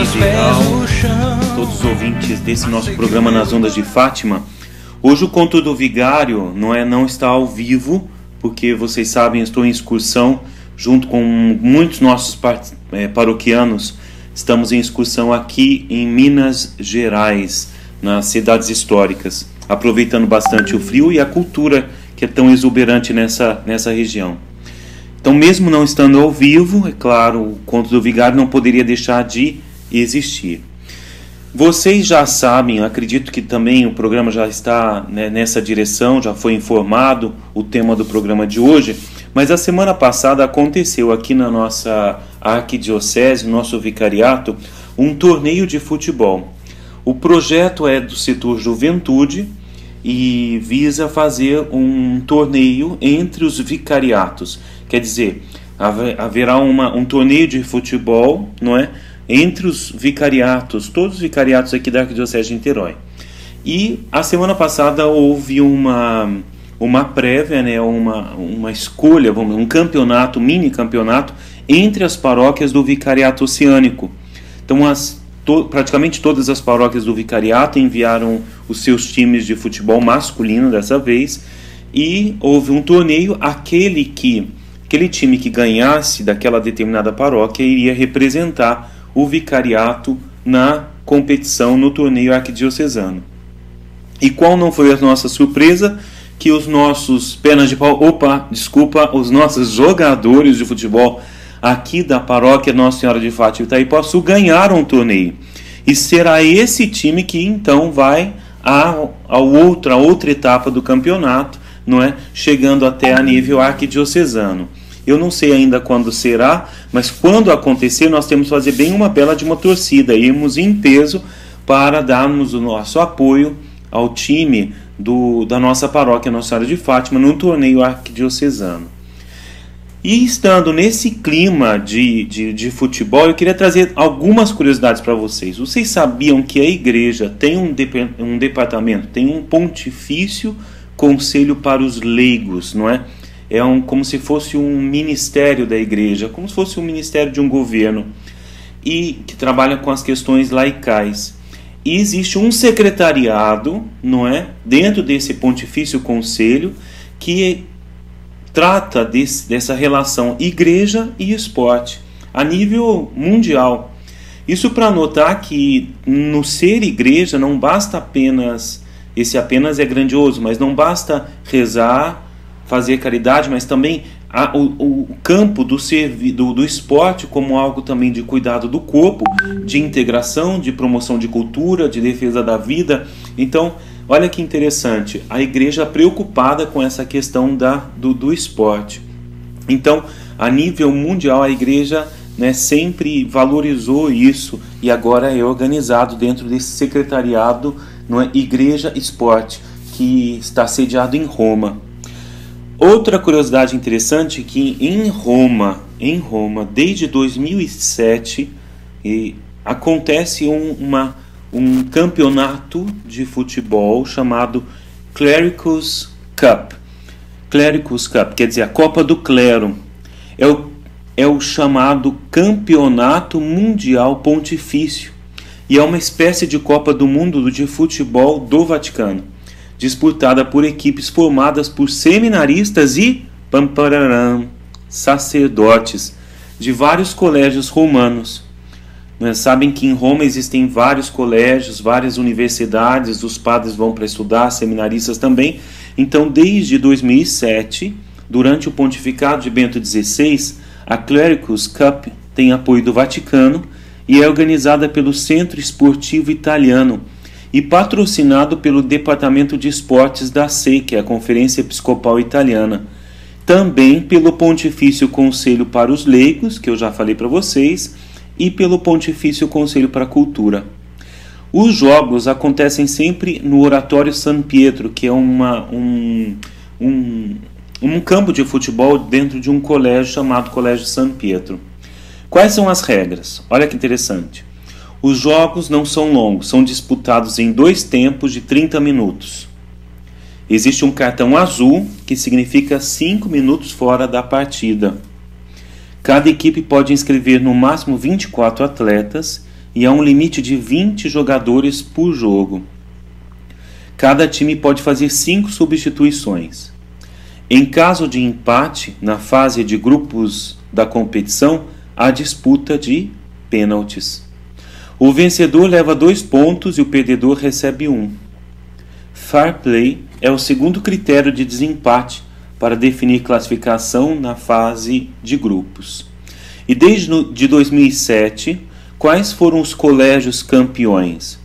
geral, todos os ouvintes desse nosso programa Nas Ondas de Fátima. Hoje o Conto do Vigário não está ao vivo, porque vocês sabem, estou em excursão junto com muitos nossos paroquianos. Estamos em excursão aqui em Minas Gerais, nas cidades históricas, aproveitando bastante o frio e a cultura que é tão exuberante nessa região. Então, mesmo não estando ao vivo, é claro, o Conto do Vigário não poderia deixar de existir. Vocês já sabem, acredito que também o programa já está nessa direção, já foi informado o tema do programa de hoje, mas a semana passada aconteceu aqui na nossa arquidiocese, no nosso vicariato, um torneio de futebol. O projeto é do setor juventude e visa fazer um torneio entre os vicariatos. Quer dizer, haverá um torneio de futebol, não é? Entre os vicariatos, todos os vicariatos aqui da Arquidiocese de Niterói. E a semana passada houve uma prévia, uma escolha, um campeonato, mini campeonato, entre as paróquias do vicariato oceânico. Então, praticamente todas as paróquias do vicariato enviaram os seus times de futebol masculino dessa vez, e houve um torneio. Aquele time que ganhasse daquela determinada paróquia iria representar o vicariato na competição, no torneio arquidiocesano. E qual não foi a nossa surpresa? Que os nossos os nossos jogadores de futebol aqui da paróquia Nossa Senhora de Fátima Itaipuaçu ganharam o torneio. E será esse time que então vai a outra etapa do campeonato, não é? Chegando até a nível arquidiocesano. Eu não sei ainda quando será, mas quando acontecer nós temos que fazer bem uma bela de uma torcida, irmos em peso para darmos o nosso apoio ao time da nossa paróquia Nossa Senhora de Fátima no torneio arquidiocesano. E estando nesse clima de futebol, eu queria trazer algumas curiosidades para vocês. Vocês sabiam que a igreja tem um departamento, tem um pontifício conselho para os leigos, não é? É como se fosse um ministério da igreja, como se fosse um ministério de um governo, e que trabalha com as questões laicais. E existe um secretariado, não é, dentro desse pontifício conselho, que trata dessa relação igreja e esporte a nível mundial. Isso para notar que no ser igreja não basta apenas é grandioso, mas não basta rezar, fazer caridade, mas também o campo do esporte como algo também de cuidado do corpo, de integração, de promoção de cultura, de defesa da vida. Então, olha que interessante, a igreja preocupada com essa questão do esporte. Então, a nível mundial, a igreja sempre valorizou isso e agora é organizado dentro desse secretariado, Igreja Esporte, que está sediado em Roma. Outra curiosidade interessante é que em Roma, desde 2007, acontece um campeonato de futebol chamado Clericus Cup. Clericus Cup, quer dizer, a Copa do Clero. É o chamado Campeonato Mundial Pontifício. E é uma espécie de Copa do Mundo de futebol do Vaticano, disputada por equipes formadas por seminaristas e sacerdotes de vários colégios romanos. Sabem que em Roma existem vários colégios, várias universidades, os padres vão para estudar, seminaristas também. Então, desde 2007, durante o pontificado de Bento XVI, a Clericus Cup tem apoio do Vaticano e é organizada pelo Centro Esportivo Italiano e patrocinado pelo Departamento de Esportes da SEI, que é a Conferência Episcopal Italiana. Também pelo Pontifício Conselho para os Leigos, que eu já falei para vocês, e pelo Pontifício Conselho para a Cultura. Os jogos acontecem sempre no Oratório San Pietro, que é um campo de futebol dentro de um colégio chamado Colégio San Pietro. Quais são as regras? Olha que interessante. Os jogos não são longos, são disputados em 2 tempos de 30 minutos. Existe um cartão azul, que significa 5 minutos fora da partida. Cada equipe pode inscrever no máximo 24 atletas e há um limite de 20 jogadores por jogo. Cada time pode fazer 5 substituições. Em caso de empate, na fase de grupos da competição, há disputa de pênaltis. O vencedor leva 2 pontos e o perdedor recebe 1. Fair play é o segundo critério de desempate para definir classificação na fase de grupos. E desde 2007, quais foram os colégios campeões?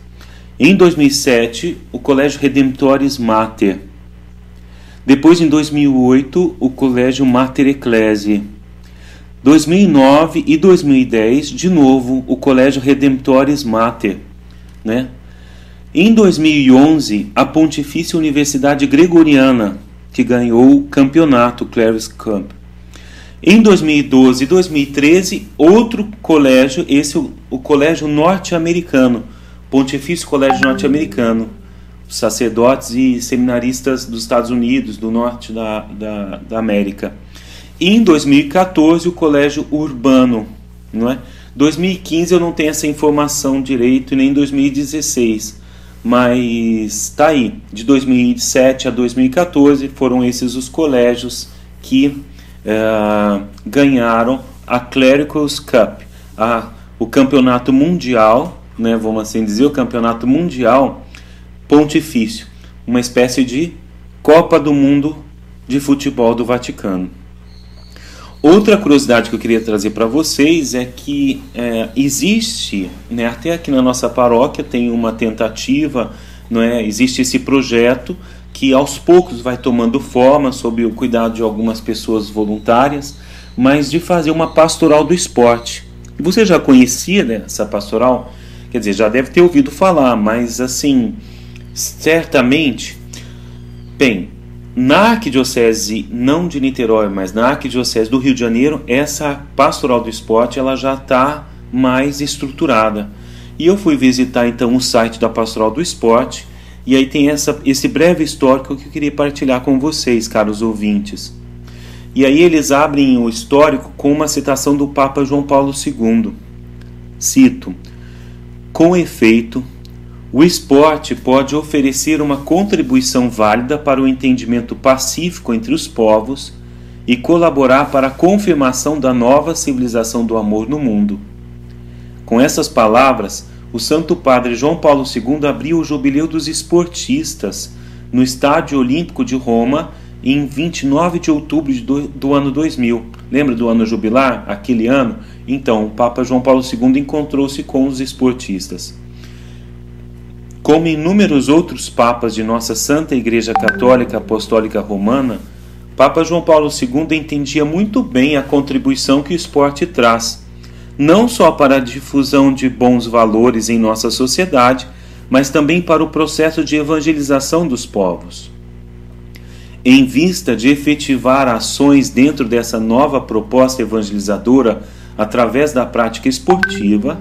Em 2007, o Colégio Redemptoris Mater. Depois, em 2008, o Colégio Mater Ecclesiae. 2009 e 2010, de novo, o Colégio Redemptoris Mater, né? Em 2011, a Pontifícia Universidade Gregoriana, que ganhou o campeonato Clerus Cup. Em 2012 e 2013, outro colégio, o Colégio Norte-Americano, Pontifício Colégio Norte-Americano, sacerdotes e seminaristas dos Estados Unidos, do norte da América. E em 2014, o Colégio Urbano, não é? 2015 eu não tenho essa informação direito, e nem 2016, mas está aí. De 2007 a 2014 foram esses os colégios que ganharam a Clericals Cup, o campeonato mundial, né, vamos assim dizer, o campeonato mundial pontifício, uma espécie de Copa do Mundo de futebol do Vaticano. Outra curiosidade que eu queria trazer para vocês é que existe, né, até aqui na nossa paróquia tem uma tentativa, não é, existe esse projeto que aos poucos vai tomando forma sob o cuidado de algumas pessoas voluntárias, mas de fazer uma pastoral do esporte. Você já conhecia, né, essa pastoral? Quer dizer, já deve ter ouvido falar, mas assim, certamente, bem, na Arquidiocese, não de Niterói, mas na Arquidiocese do Rio de Janeiro, essa pastoral do esporte ela já está mais estruturada. E eu fui visitar então o site da Pastoral do Esporte, e aí tem esse breve histórico que eu queria partilhar com vocês, caros ouvintes. E aí eles abrem o histórico com uma citação do Papa João Paulo II. Cito: com efeito, o esporte pode oferecer uma contribuição válida para o entendimento pacífico entre os povos e colaborar para a confirmação da nova civilização do amor no mundo. Com essas palavras, o Santo Padre João Paulo II abriu o Jubileu dos Esportistas no Estádio Olímpico de Roma em 29 de outubro do ano 2000. Lembra do ano jubilar, aquele ano? Então, o Papa João Paulo II encontrou-se com os esportistas. Como inúmeros outros papas de nossa Santa Igreja Católica Apostólica Romana, Papa João Paulo II entendia muito bem a contribuição que o esporte traz, não só para a difusão de bons valores em nossa sociedade, mas também para o processo de evangelização dos povos. Em vista de efetivar ações dentro dessa nova proposta evangelizadora através da prática esportiva,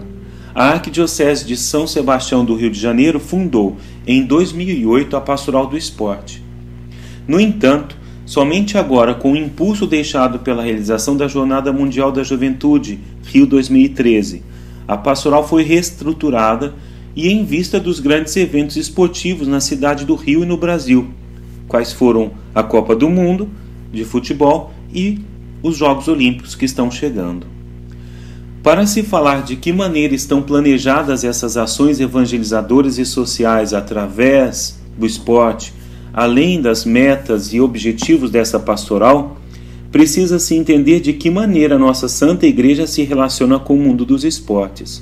a Arquidiocese de São Sebastião do Rio de Janeiro fundou, em 2008, a Pastoral do Esporte. No entanto, somente agora, com o impulso deixado pela realização da Jornada Mundial da Juventude, Rio 2013, a pastoral foi reestruturada e em vista dos grandes eventos esportivos na cidade do Rio e no Brasil, quais foram a Copa do Mundo de futebol e os Jogos Olímpicos que estão chegando. Para se falar de que maneira estão planejadas essas ações evangelizadoras e sociais através do esporte, além das metas e objetivos dessa pastoral, precisa-se entender de que maneira a nossa Santa Igreja se relaciona com o mundo dos esportes.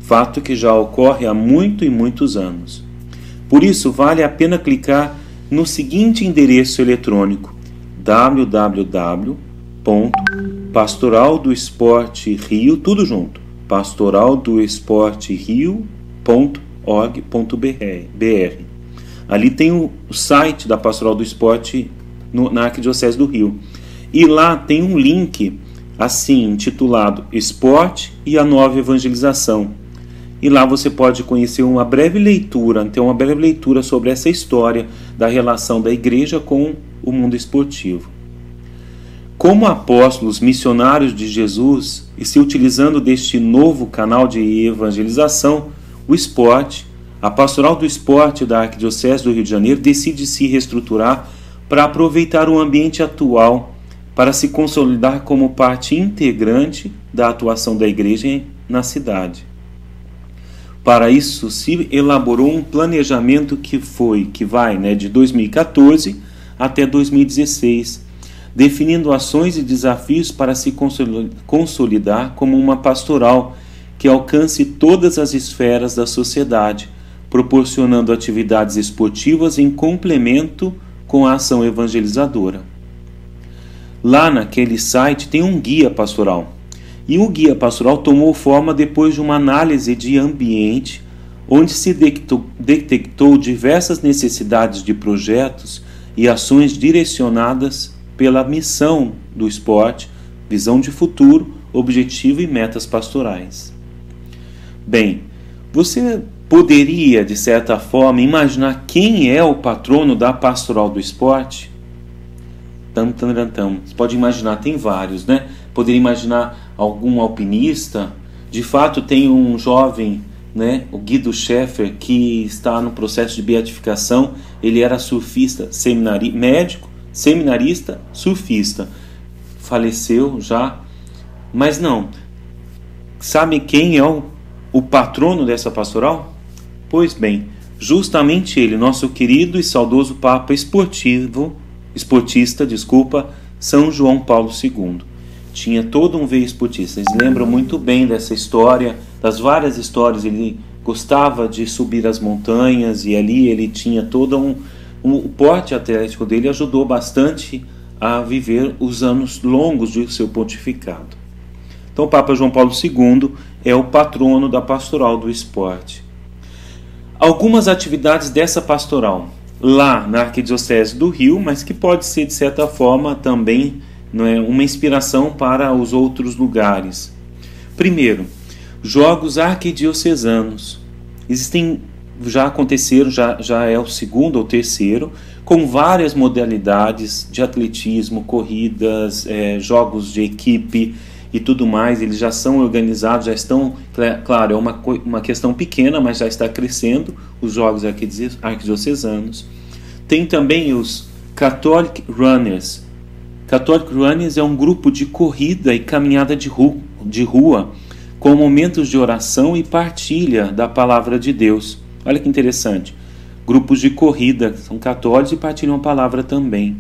Fato que já ocorre há muitos anos. Por isso, vale a pena clicar no seguinte endereço eletrônico: www.pastoraldoesporterio, tudo junto, pastoraldoesporterio.org.br. Ali tem o site da Pastoral do Esporte na Arquidiocese do Rio. E lá tem um link assim, intitulado Esporte e a Nova Evangelização. E lá você pode conhecer uma breve leitura, ter uma breve leitura sobre essa história da relação da igreja com o mundo esportivo. como apóstolos missionários de Jesus e se utilizando deste novo canal de evangelização, o esporte, a Pastoral do Esporte da Arquidiocese do Rio de Janeiro decide se reestruturar para aproveitar o ambiente atual para se consolidar como parte integrante da atuação da Igreja na cidade. Para isso, se elaborou um planejamento que vai de 2014 até 2016, definindo ações e desafios para se consolidar como uma pastoral que alcance todas as esferas da sociedade, proporcionando atividades esportivas em complemento com a ação evangelizadora. Lá naquele site tem um guia pastoral, e o guia pastoral tomou forma depois de uma análise de ambiente, onde se detectou diversas necessidades de projetos e ações direcionadas pela missão do esporte, visão de futuro, objetivo e metas pastorais. Bem, você poderia, de certa forma, imaginar quem é o patrono da Pastoral do Esporte? Você pode imaginar, tem vários, né? Poderia imaginar algum alpinista. De fato, tem um jovem, né, o Guido Schaeffer, que está no processo de beatificação. Ele era surfista, médico, seminarista, surfista. Faleceu já, mas não. Sabe quem é o patrono dessa pastoral? Pois bem, justamente ele, nosso querido e saudoso Papa esportista, São João Paulo II. Tinha todo um veio esportista. Eles lembram muito bem dessa história, das várias histórias. Ele gostava de subir as montanhas e ali ele tinha todo o porte atlético dele ajudou bastante a viver os anos longos de seu pontificado. Então o Papa João Paulo II é o patrono da Pastoral do Esporte. Algumas atividades dessa pastoral lá na Arquidiocese do Rio, mas que pode ser de certa forma também uma inspiração para os outros lugares. Primeiro, jogos arquidiocesanos. Já aconteceram, já é o segundo ou terceiro, com várias modalidades de atletismo, corridas, jogos de equipe e tudo mais. Eles já são organizados, já estão, claro, é uma questão pequena, mas já está crescendo os jogos arquidiocesanos. Tem também os Catholic Runners. Catholic Runners é um grupo de corrida e caminhada de rua com momentos de oração e partilha da palavra de Deus. Olha que interessante. Grupos de corrida são católicos e partilham a palavra também.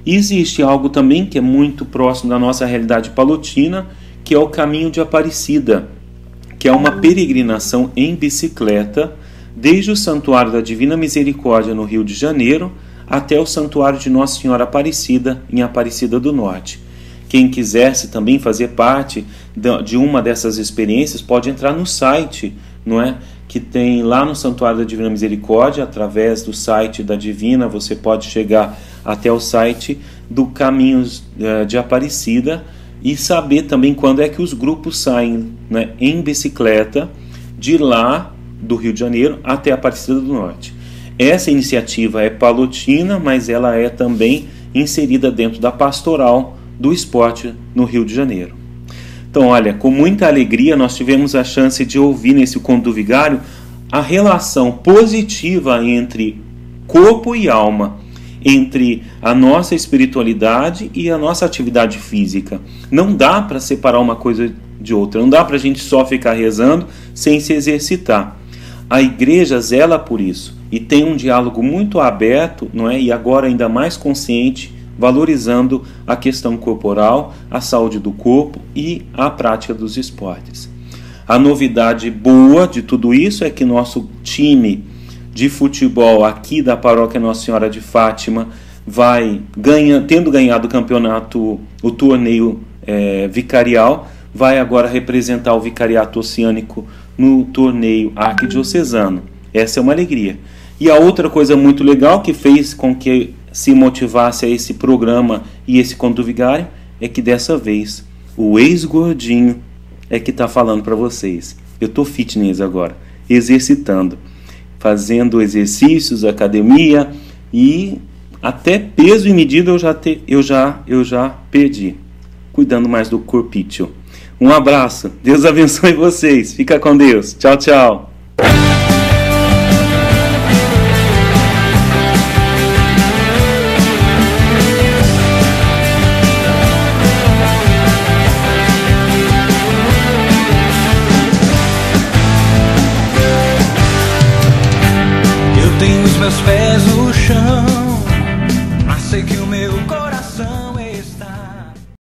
E existe algo também que é muito próximo da nossa realidade palotina, que é o Caminho de Aparecida, que é uma peregrinação em bicicleta desde o Santuário da Divina Misericórdia no Rio de Janeiro até o Santuário de Nossa Senhora Aparecida em Aparecida do Norte. Quem quisesse também fazer parte de uma dessas experiências pode entrar no site, que tem lá no Santuário da Divina Misericórdia. Através do site da Divina você pode chegar até o site do Caminhos de Aparecida e saber também quando é que os grupos saem em bicicleta de lá do Rio de Janeiro até Aparecida do Norte. Essa iniciativa é palotina, mas ela é também inserida dentro da pastoral do esporte no Rio de Janeiro. Então, olha, com muita alegria nós tivemos a chance de ouvir nesse Conto do Vigário a relação positiva entre corpo e alma, entre a nossa espiritualidade e a nossa atividade física. Não dá para separar uma coisa de outra, não dá para a gente só ficar rezando sem se exercitar. A igreja zela por isso e tem um diálogo muito aberto, e agora ainda mais consciente, valorizando a questão corporal, a saúde do corpo e a prática dos esportes. A novidade boa de tudo isso é que nosso time de futebol aqui da Paróquia Nossa Senhora de Fátima tendo ganhado o campeonato, o torneio vicarial, vai agora representar o vicariato oceânico no torneio arquidiocesano. Essa é uma alegria. E a outra coisa muito legal que fez com que se motivasse a esse programa e esse Conto do Vigário é que dessa vez o ex-gordinho é que está falando para vocês. Eu estou fitness agora, exercitando, fazendo exercícios, academia e Até peso e medida eu já perdi, cuidando mais do corpício. Um abraço, Deus abençoe vocês, fica com Deus, tchau, tchau.